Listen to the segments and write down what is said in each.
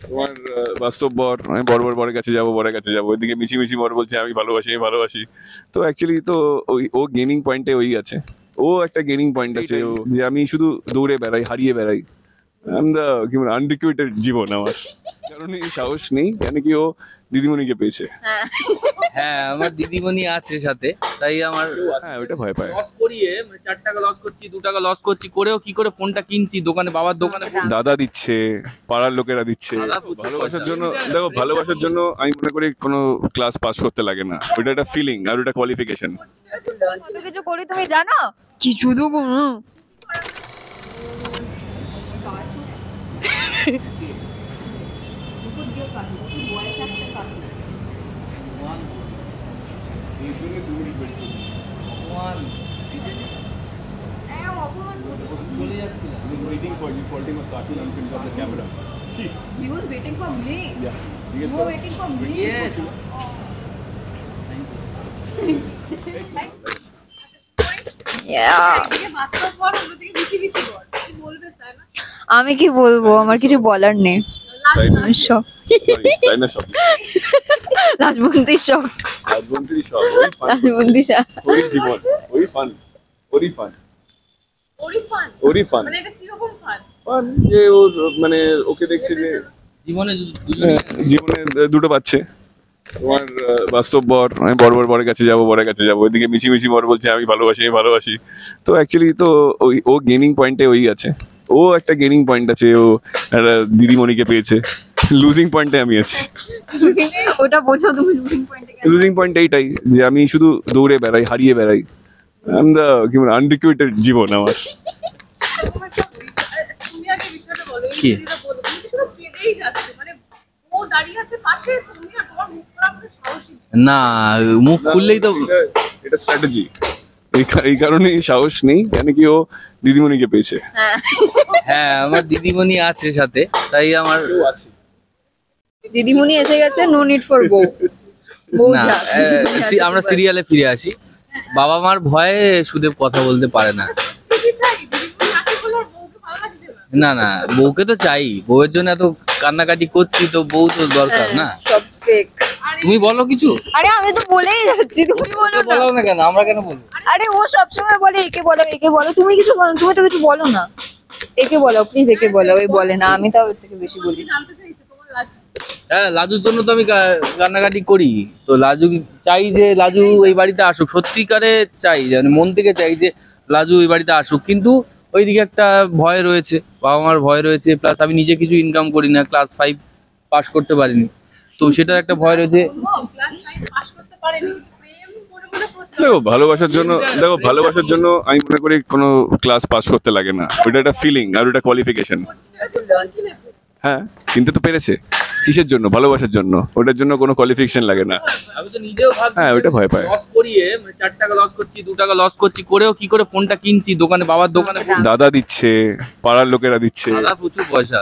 তোমার বাস্তব বর, আমি বরের কাছে যাবো, বরের কাছে যাবো, ওইদিকে মিছিমিছি বর বলছে আমি ভালোবাসি, আমি ভালোবাসি। তো অ্যাকচুয়ালি তো ও গেনিং পয়েন্টে ওই আছে, ও একটা গেনিং পয়েন্ট আছে, যে আমি শুধু দৌড়ে বেড়াই, হারিয়ে বেড়াই। আমরা কি মানে আনরিকুইটেড জীবন আমার, কারণ এই সাহস নেই, কেন কি ও দিদিমণিকে পেয়েছে। হ্যাঁ, আমার দিদিমণি আছে সাথে, তাই আমার হ্যাঁ, ওইটা ভয় পায়। লস করিয়ে 4 টাকা লস করছি, 2 টাকা লস করছি করেও কি করে ফোনটা কিনছি দোকানে, বাবার দোকানে। দাদা দিচ্ছে, পাড়ার লোকেরা দিচ্ছে। ভালোবাসার জন্য, দেখো ভালোবাসার জন্য আমি মনে করি কোনো ক্লাস পাস করতে লাগে না, ওটা একটা ফিলিং আর ওটা কোয়ালিফিকেশন। কত কিছু করি তুমি জানো? কিছু তো He was waiting for me. Yeah. You were waiting for me. Yes. Yeah. আমি কি বলবো, আমার কিছু বলার নেই। শখ, রাজবন্দির শখ, রাজবন্দি শাহ। জীবন ওই ফান, ওরই ফান, ওরই ফান, ফান যে ও মানে ওকে দেখছে যে জীবনে জীবনে দুটো পাচ্ছে। তোমার বাস্তব বর, আমি বরের কাছে যাবো, বরের কাছে যাবো, ওইদিকে মিছিমিছি বর বলছে আমি ভালোবাসি, আমি ভালোবাসি। তো অ্যাকচুয়ালি তো ও গেনিং পয়েন্টে ওই আছে, ও একটা গেনিং পয়েন্ট আছে, ও একটা দিদিমণিকে পেয়েছে। লুজিং পয়েন্টে আমি আছি। ওটা বোঝো তুমি, লুজিং পয়েন্টে কেন? লুজিং পয়েন্ট এইটাই যে আমি শুধু দৌড়ে বেড়াই, হারিয়ে বেড়াই। আমরা কি মানে আনরিকুইটেড জীবন আমার। কি না, মুখ খুললেই তো এটা স্ট্র্যাটেজি, এই কারণে সাহস নেই, কেন কি ও দিদিমণিকে পেয়েছে। হ্যাঁ, আমার দিদিমণি আছে সাথে, তাই আমার দিদিমণি এসে গেছে, নো নিড ফর বউ। না। আমরা সিরিয়ালে ফিরে আসি। বাবা মার ভয়ে সুদেব কথা বলতে পারে না। না না, বউকে তো চাই, বউয়ের জন্য এত কান্নাকাটি করছি, তো বউ তো দরকার না। সব ফেক। তুমি বলো কিছু। আরে আমি তো বলেই যাচ্ছি, তুমি বলো না। বলো না কেন, আমরা কেন বলবো? আরে ও সবসময় বলে একে বলো, একে বলো, তুমি কিছু বলো, তুমি তো কিছু বলো না। একে বলো প্লিজ, একে বলো। ওই বলে না, আমি তাও এর থেকে বেশি বলি। হ্যাঁ, লাজুর জন্য তো আমি কান্নাকাটি করি। তো লাজু চাই যে লাজু এই বাড়িতে আসুক, সত্যিকারে চাই, মানে মন থেকে চাই যে লাজু এই বাড়িতে আসুক। কিন্তু ওইদিকে একটা ভয় রয়েছে, বাবা মার ভয় রয়েছে, প্লাস আমি নিজে কিছু ইনকাম করি না, ক্লাস 5 পাস করতে পারিনি, তো সেটার একটা ভয় রয়েছে। দেখো ভালোবাসার জন্য আমি মনে করি কোনো ক্লাস পাস করতে লাগে না, ওটা একটা ফিলিং আর ওটা কোয়ালিফিকেশন। হ্যাঁ, কিনতে তো পেরেছে, কিসের জন্য? ভালোবাসার জন্য, ওটার জন্য কোনো কোয়ালিফিকেশন লাগে না। আমি তো নিজেও ভাবছি, হ্যাঁ, ওইটা ভয় পায়। লস করিয়ে 4 টাকা লস করছি, 2 টাকা লস করছি করেও কি করে ফোনটা কিনছি দোকানে, বাবার দোকানে। দাদা দিচ্ছে, পাড়ার লোকেরা দিচ্ছে। দাদা প্রচুর পয়সা,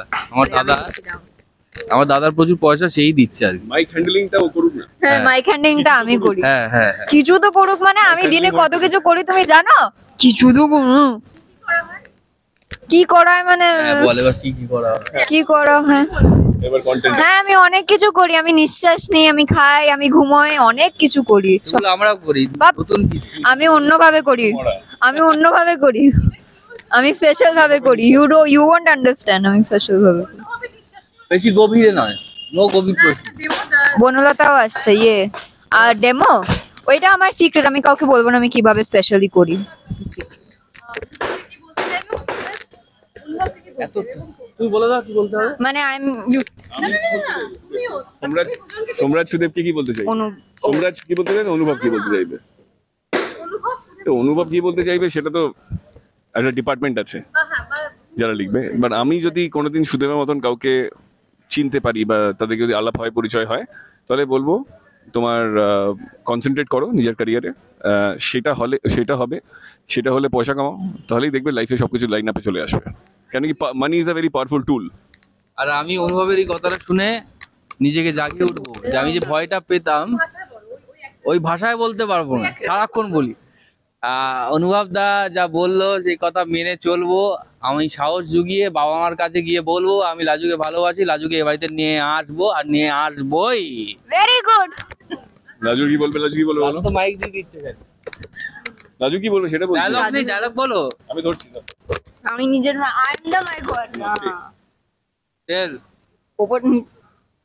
আমার দাদার প্রচুর পয়সা, সেই দিচ্ছে আর কি। মাইক হ্যান্ডলিংটা ও করুক না। হ্যাঁ, মাইক হ্যান্ডিংটা আমি করি। হ্যাঁ হ্যাঁ, কিছু তো করুক, মানে আমি দিনে কত কিছু করি তুমি জানো? কিছু তো কি করা হয় মানে বল এবার কি কি করা হয়। কি করা হয়? এবার কন্টেন্ট। হ্যাঁ, আমি অনেক কিছু করি, আমি নিঃশ্বাস নিই, আমি খাই, আমি ঘুমোই, অনেক কিছু করি। এগুলো আমরাও করি, নতুন কিছু। আমি অন্যভাবে করি, আমি অন্যভাবে করি, আমি স্পেশাল ভাবে করি। ইউ ওয়ন্ট আন্ডারস্ট্যান্ড, আমি স্পেশাল ভাবে করি। বেশি গভীরে নয়, নো গভীর প্রশ্ন। বনলতাও আসছে ইয়ে আর ডেমো, ওইটা আমার সিক্রেট, আমি কাউকে বলবো না আমি কিভাবে স্পেশালি করি। তুই বলে দাও কি বলতে হবে। মানে আই এম সোমরাজ সুদেবকে কি বলতে চাই? সোমরাজ কি বলতে চাইবে, অনুভব কি বলতে চাইবে? তো অনুভব কি বলতে চাইবে সেটা তো একটা ডিপার্টমেন্ট আছে যারা লিখবে। বাট আমি যদি কোনোদিন সুদেবের মতন কাউকে চিনতে পারি বা তাদেরকে যদি আলাপ হয়, পরিচয় হয়, তাহলে বলবো তোমার কনসেন্ট্রেট করো নিজের ক্যারিয়ারে। সেটা হলে পয়সা কামাও, তাহলেই দেখবে লাইফে সবকিছু লাইন আপে চলে আসবে। কেন কি money is a very powerful tool. আর আমি অনুভবের এই কথাটা শুনে নিজেকে জাগিয়ে উঠবো, যে আমি যে ভয়টা পেতাম ওই ভাষায় বলতে পারবো না, সারাক্ষণ বলি অনুভব দা যা বললো সেই কথা মেনে চলবো। আমি সাহস জুগিয়ে বাবা মার কাছে গিয়ে বলবো আমি লাজুকে ভালোবাসি, লাজুকে এ বাড়িতে নিয়ে আসবো আর নিয়ে আসবোই। Very good. রাজু কি বলবে? রাজু কি বলবে বলো? তো মাইক দিয়ে দিচ্ছে রাজু কি বলবে সেটা বলছি। ডায়লগ নেই, ডায়লগ বলো। আমি ধরছি না। আমি নিজের I am the my god না টেল ওপর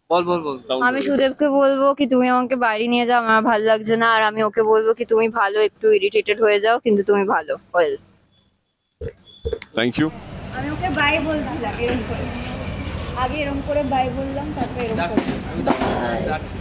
বল বল বল। Sound আমি করে। সুদেবকে বলবো কি তুমি আমাকে বাড়ি নিয়ে যাও, আমার ভালো লাগছে না। আর আমি ওকে বলবো কি তুমি ভালো, একটু ইরিটেটেড হয়ে যাও কিন্তু তুমি ভালো। ওয়েলস থ্যাংক ইউ। আমি ওকে বাই বলছিলাম এরকম করে, আগে এরকম করে বাই বললাম, তারপরে এরকম করে ডাকছি, আমি ডাকছি।